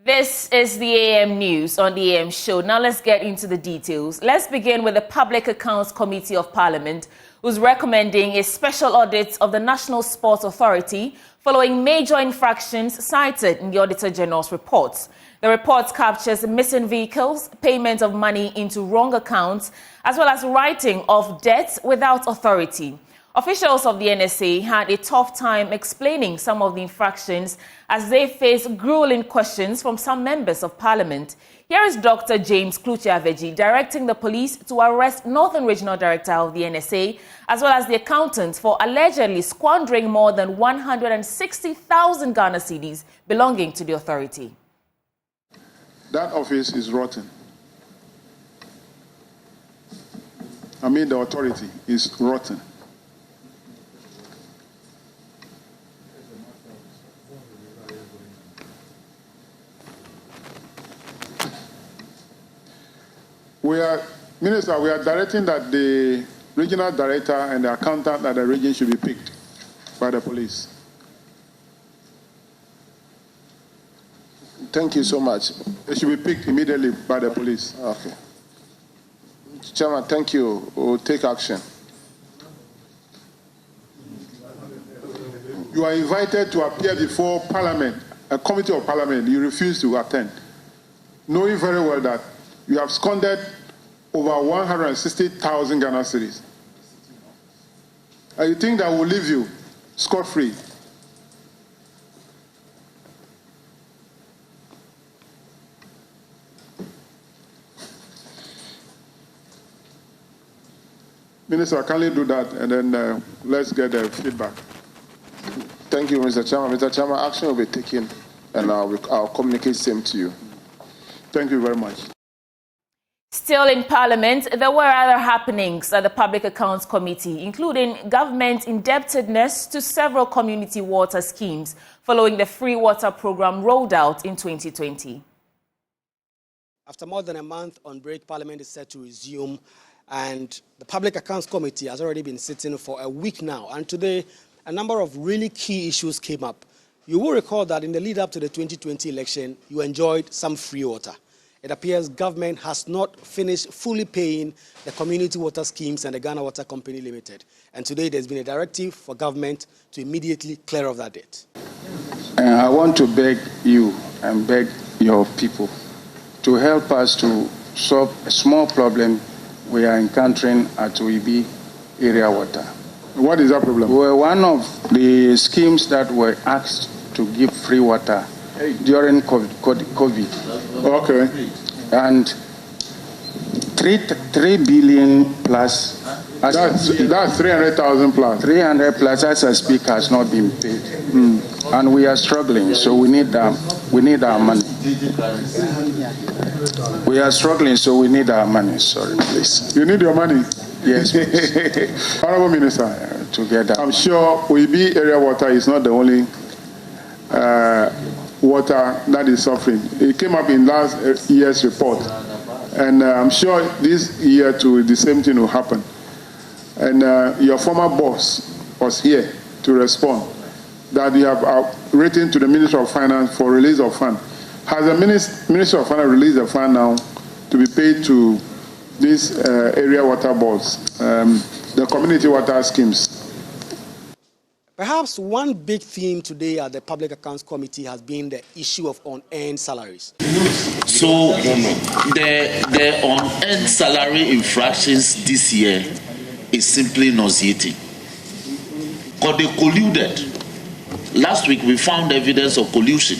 This is the AM News on the AM Show. Now let's get into the details. Let's begin with the Public Accounts Committee of Parliament, who's recommending a special audit of the National Sports Authority following major infractions cited in the Auditor General's reports. The report captures missing vehicles, payment of money into wrong accounts, as well as writing of debts without authority. Officials of the NSA had a tough time explaining some of the infractions as they face grueling questions from some members of Parliament. Here is Dr. James Kluchiaveji directing the police to arrest Northern Regional Director of the NSA, as well as the accountant, for allegedly squandering more than 160,000 Ghana cedis belonging to the authority. That office is rotten. I mean, the authority is rotten. Minister, we are directing that the regional director and the accountant at the region should be picked by the police. Thank you so much. They should be picked immediately by the police. Okay. Chairman, thank you. We'll take action. You are invited to appear before Parliament, a committee of Parliament. You refuse to attend, knowing very well that you have squandered over 160,000 Ghana cedis. And you think that will leave you scot-free? Minister, can you do that, and then let's get the feedback. Thank you, Mr. Chairman. Mr. Chairman, action will be taken, and I'll communicate same to you. Thank you very much. Still in Parliament, there were other happenings at the Public Accounts Committee, including government indebtedness to several community water schemes following the free water program rolled out in 2020. After more than a month on break, Parliament is set to resume, and the Public Accounts Committee has already been sitting for a week now. And today, a number of really key issues came up. You will recall that in the lead up to the 2020 election, you enjoyed some free water. It appears government has not finished fully paying the community water schemes and the Ghana Water Company Limited. And today there's been a directive for government to immediately clear off that debt. I want to beg you and beg your people to help us to solve a small problem we are encountering at Oibi area water. What is that problem? Well, one of the schemes that were asked to give free water during COVID. Okay. And 3 billion plus. That's 300,000 plus. 300 plus as I speak has not been paid. And we are struggling, so we need our money. We are struggling, so we need our money. Sorry, please. You need your money? Yes, please. Honorable Minister, together. I'm sure Oibi area water is not the only water that is suffering. It came up in last year's report, and I'm sure this year too the same thing will happen. And your former boss was here to respond that you have written to the Minister of Finance for release of fund. Has the Minister of Finance released the fund now to be paid to these area water boards, the community water schemes? Perhaps one big theme today at the Public Accounts Committee has been the issue of unearned salaries. So the unearned salary infractions this year is simply nauseating. Because they colluded. Last week we found evidence of collusion.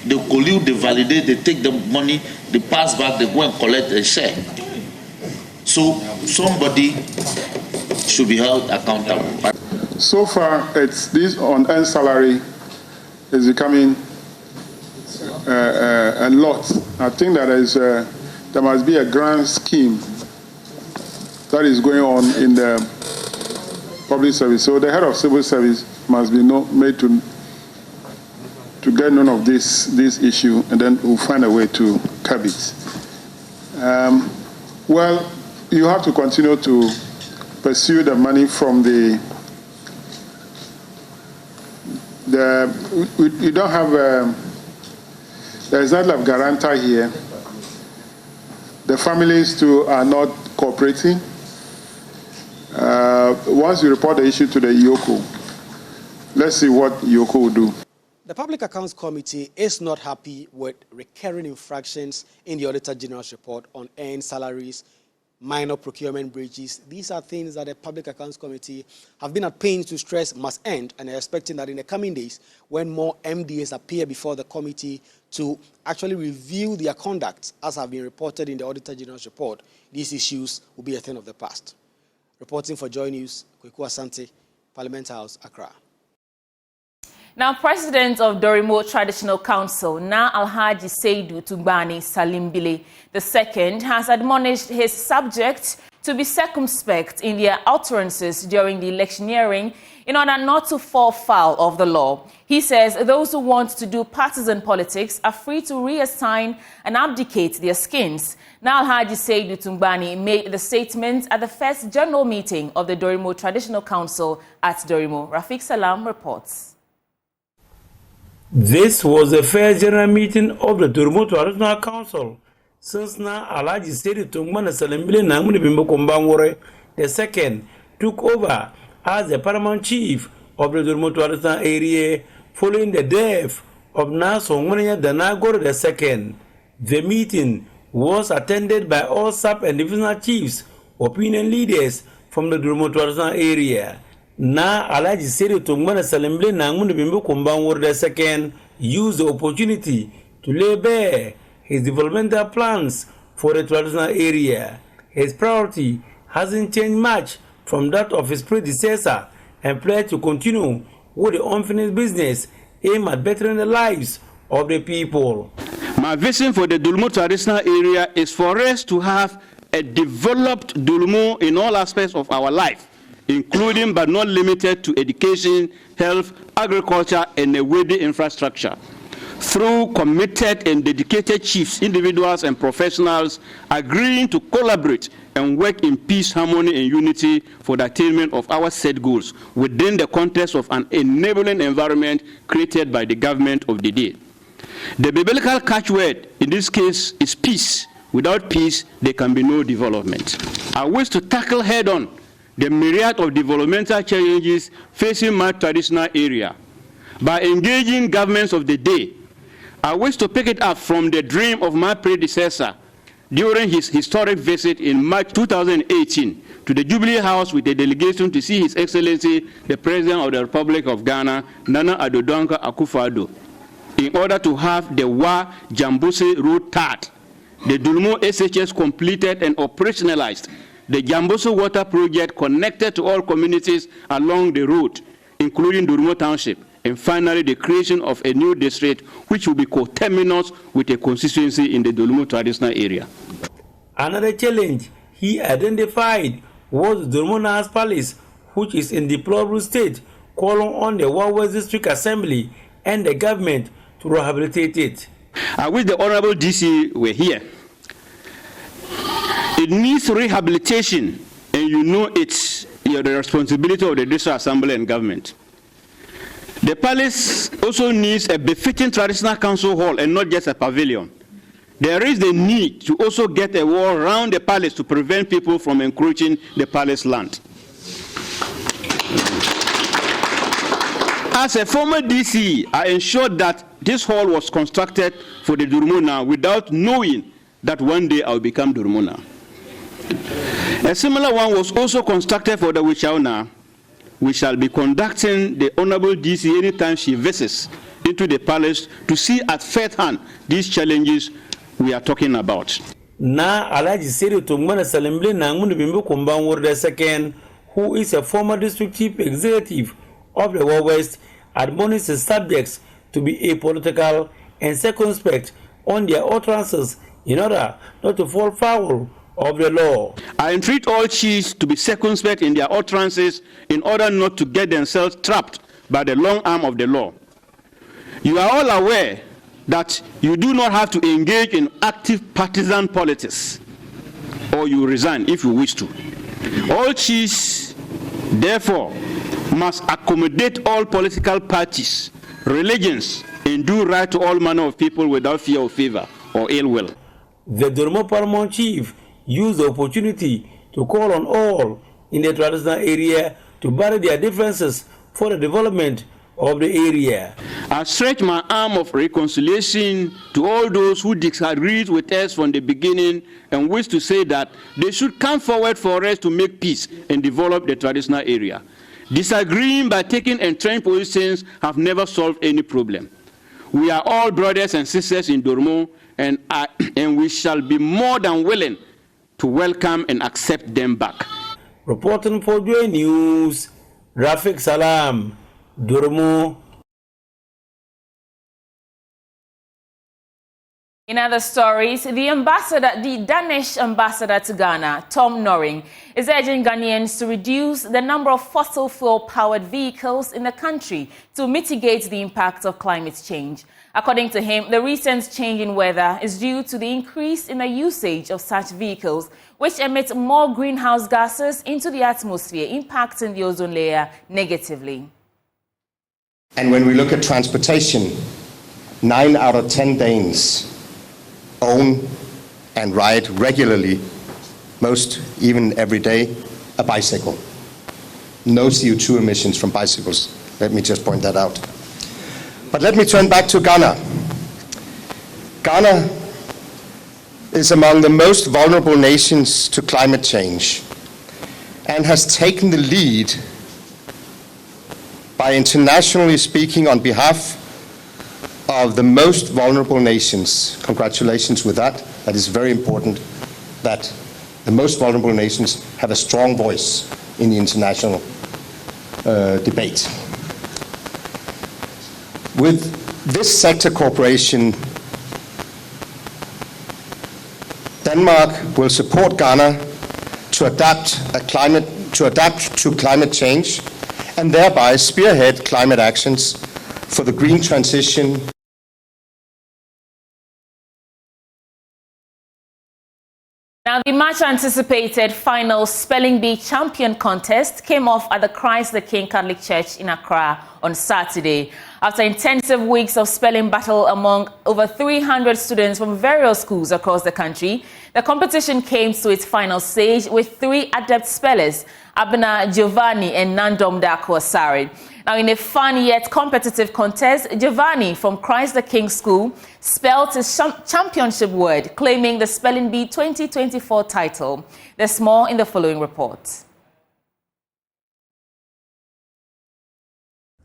They collude, they validate, they take the money, they pass back, they go and collect a share. So somebody should be held accountable. So far, it's this unearned salary is becoming a lot. I think that there must be a grand scheme that is going on in the public service. So the head of civil service must be made to get none of this issue, and then we'll find a way to curb it. Well, you have to continue to pursue the money from you don't have There's not a guarantor here. The families too are not cooperating. Once you report the issue to the IOCO, let's see what IOCO will do. The Public Accounts Committee is not happy with recurring infractions in the Auditor General's report on earned salaries, minor procurement breaches. These are things that the Public Accounts Committee have been at pains to stress must end, and are expecting that in the coming days, when more MDAs appear before the committee to actually review their conduct, as have been reported in the Auditor General's report, these issues will be a thing of the past. Reporting for JoyNews, Kweku Asante, Parliament House, Accra. Now, President of Doro Traditional Council, Na Alhaji Seidu Tugbani Salimbile II, has admonished his subjects to be circumspect in their utterances during the electioneering in order not to fall foul of the law. He says those who want to do partisan politics are free to reassign and abdicate their skins. Now, Alhaji Seidu Tugbani made the statement at the first general meeting of the Doro Traditional Council at Doro. Rafiq Salam reports. This was the first general meeting of the Doro Traditional Council since now Alhaji Seidu Tugbani Salimbile Nangmuni Bimbo Kumbangwore II took over as the paramount chief of the Doro Traditional area following the death of Nasongmania Danagoro II. The meeting was attended by all sub and divisional chiefs, opinion leaders from the Doro Traditional area. Na Alhaji Seidu Tugbani Salimbile Nangmuni Bimbo Kumbangwore II used the opportunity to lay bare his developmental plans for the traditional area. His priority hasn't changed much from that of his predecessor and pledged to continue with the unfinished business aimed at bettering the lives of the people. My vision for the Doro traditional area is for us to have a developed Doro in all aspects of our life, including but not limited to education, health, agriculture, and a worthy infrastructure. Through committed and dedicated chiefs, individuals, and professionals agreeing to collaborate and work in peace, harmony, and unity for the attainment of our set goals within the context of an enabling environment created by the government of the day. The biblical catchword in this case is peace. Without peace, there can be no development. I wish to tackle head-on the myriad of developmental challenges facing my traditional area by engaging governments of the day. I wish to pick it up from the dream of my predecessor during his historic visit in March 2018 to the Jubilee House with a delegation to see His Excellency, the President of the Republic of Ghana, Nana Addo Dankwa Akufo-Addo, in order to have the Wa Jambose Road tarred, the Doro SHS completed and operationalized, the Jambose Water Project connected to all communities along the road, including Doro Township, and finally the creation of a new district which will be coterminous with a constituency in the Doro traditional area. Another challenge he identified was the Doro Nahas Palace, which is in deplorable state, calling on the West District Assembly and the government to rehabilitate it. I wish the Honorable DC were here. It needs rehabilitation, and you know it's the responsibility of the District Assembly and government. The palace also needs a befitting traditional council hall and not just a pavilion. There is the need to also get a wall around the palace to prevent people from encroaching the palace land. As a former DC, I ensured that this hall was constructed for the Doro now without knowing that one day I will become Doro now. A similar one was also constructed for the Wichauna. We shall be conducting the Honorable DC anytime she visits into the palace to see at first hand these challenges we are talking about. Na Alhaji Seidu Tugbani Salimbile Nangmuni Bimbo Kumbangwore II, who is a former district chief executive of the West, admonished his subjects to be apolitical and circumspect on their utterances in order not to fall foul of the law. I entreat all chiefs to be circumspect in their utterances in order not to get themselves trapped by the long arm of the law. You are all aware that you do not have to engage in active partisan politics, or you resign if you wish to. All chiefs, therefore, must accommodate all political parties, religions, and do right to all manner of people without fear of favor or ill will. The Doro Paramount chief used the opportunity to call on all in the traditional area to bury their differences for the development of the area. I stretch my arm of reconciliation to all those who disagreed with us from the beginning and wish to say that they should come forward for us to make peace and develop the traditional area. Disagreeing by taking entrenched positions have never solved any problem. We are all brothers and sisters in Doro, and we shall be more than willing to welcome and accept them back. Reporting for JoyNews, Rafik Salam, Doro. In other stories, the Danish ambassador to Ghana, Tom Noring, is urging Ghanaians to reduce the number of fossil fuel-powered vehicles in the country to mitigate the impact of climate change. According to him, the recent change in weather is due to the increase in the usage of such vehicles, which emit more greenhouse gases into the atmosphere, impacting the ozone layer negatively. And when we look at transportation, 9 out of 10 Danes own and ride regularly, most even every day, a bicycle. No CO2 emissions from bicycles. Let me just point that out. But let me turn back to Ghana. Ghana is among the most vulnerable nations to climate change and has taken the lead by internationally speaking on behalf of the most vulnerable nations. Congratulations with that. That is very important that the most vulnerable nations have a strong voice in the international debate. With this sector cooperation, Denmark will support Ghana to adapt to climate change and thereby spearhead climate actions for the green transition. Now, the much-anticipated final Spelling Bee Champion contest came off at the Christ the King Catholic Church in Accra on Saturday. After intensive weeks of spelling battle among over 300 students from various schools across the country, the competition came to its final stage with 3 adept spellers, Abena Giovanni and Nandom Dako Asari. Now, in a fun yet competitive contest, Giovanni from Christ the King School spelled his championship word, claiming the Spelling Bee 2024 title. There's more in the following report.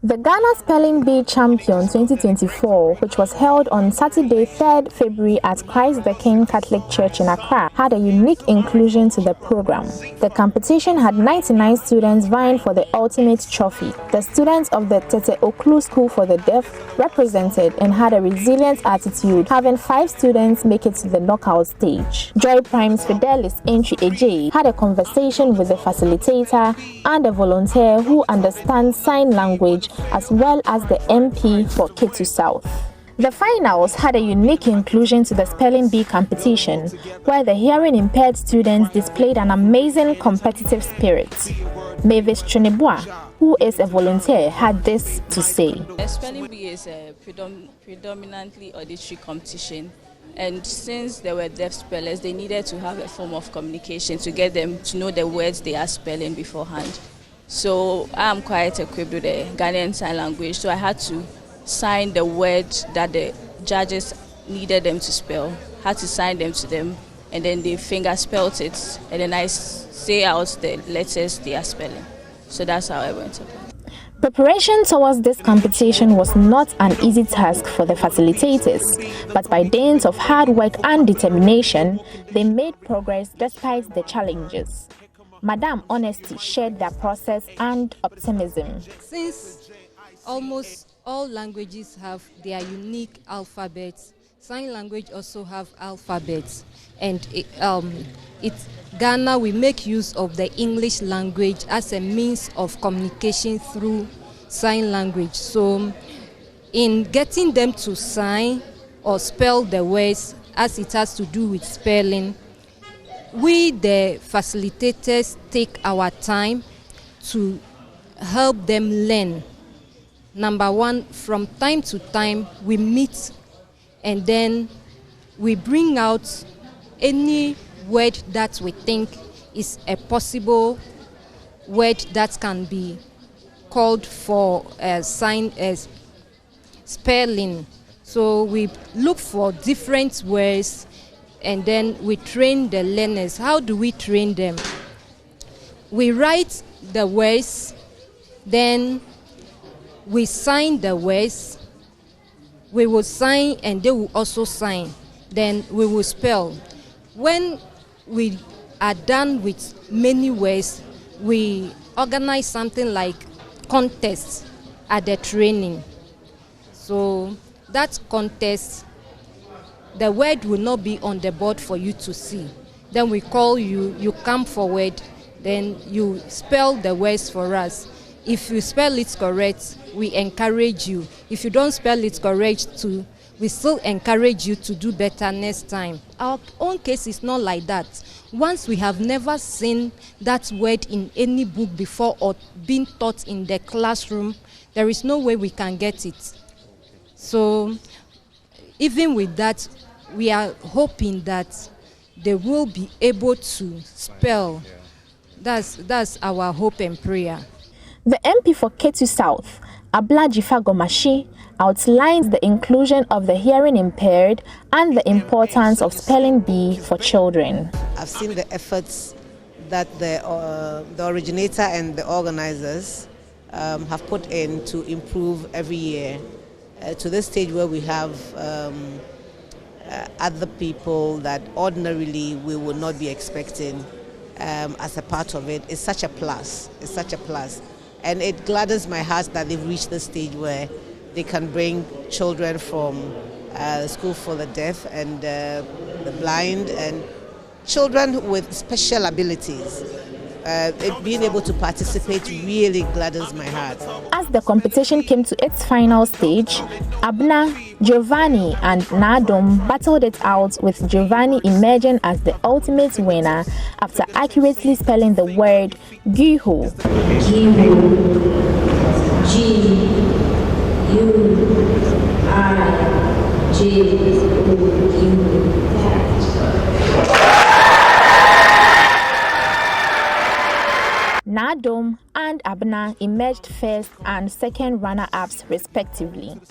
The Ghana Spelling Bee Champion 2024, which was held on Saturday, 3rd February at Christ the King Catholic Church in Accra, had a unique inclusion to the program. The competition had 99 students vying for the ultimate trophy. The students of the Tete Oklu School for the Deaf represented and had a resilient attitude, having 5 students make it to the knockout stage. Joy Prime's Fidelis Entry AJ had a conversation with the facilitator and a volunteer who understands sign language as well as the MP for Ketu South. The finals had a unique inclusion to the Spelling Bee competition, where the hearing-impaired students displayed an amazing competitive spirit. Mavis Chunibwa, who is a volunteer, had this to say. The Spelling Bee is a predominantly auditory competition, and since there were deaf spellers, they needed to have a form of communication to get them to know the words they are spelling beforehand. So I'm quite equipped with the Ghanaian Sign Language, so I had to sign the words that the judges needed them to spell, had to sign them to them, and then they finger spelled it, and then I say out the letters they are spelling. So that's how I went about it. Preparation towards this competition was not an easy task for the facilitators, but by dint of hard work and determination, they made progress despite the challenges. Madame Honesty shared their process and optimism. Since almost all languages have their unique alphabets, sign language also have alphabets, and Ghana, we make use of the English language as a means of communication through sign language. So in getting them to sign or spell the words as it has to do with spelling, we, the facilitators, take our time to help them learn Number one, from time to time, we meet and then we bring out any word that we think is a possible word that can be called for spelling. So we look for different words and then we train the learners. How do we train them? We write the words, then we sign the words. We will sign and they will also sign. Then we will spell. When we are done with many words, we organize something like contests at the training. So that contest, the word will not be on the board for you to see. Then we call you, you come forward, then you spell the words for us. If you spell it correct, we encourage you. If you don't spell it correct too, we still encourage you to do better next time. Our own case is not like that. Once we have never seen that word in any book before or been taught in the classroom, there is no way we can get it. So even with that, we are hoping that they will be able to spell. That's our hope and prayer. The MP for Ketu South, Abochie Gomashi, outlines the inclusion of the hearing impaired and the importance of spelling bee for children. I've seen the efforts that the originator and the organizers have put in to improve every year to the stage where we have other people that ordinarily we would not be expecting as a part of it. It's such a plus. It's such a plus. And it gladdens my heart that they've reached the stage where they can bring children from School for the Deaf and the Blind and children with special abilities. Being able to participate really gladdens my heart. As the competition came to its final stage, Abna, Giovanni and Nadom battled it out, with Giovanni emerging as the ultimate winner after accurately spelling the word Guhu. Nadom and Abna emerged first and second runner-ups respectively.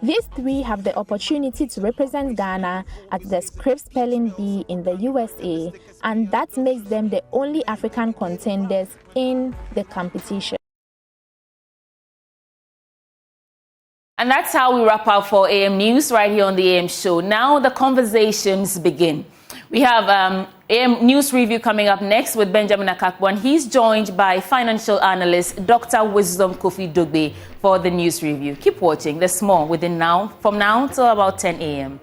These three have the opportunity to represent Ghana at the Script Spelling Bee in the USA, and that makes them the only African contenders in the competition. And that's how we wrap up for AM News right here on the AM Show. Now the conversations begin. We have AM News Review coming up next with Benjamin Akakpo, and he's joined by financial analyst Dr. Wisdom Kofi Dogbe for the News Review. Keep watching. There's more from now till about 10 a.m.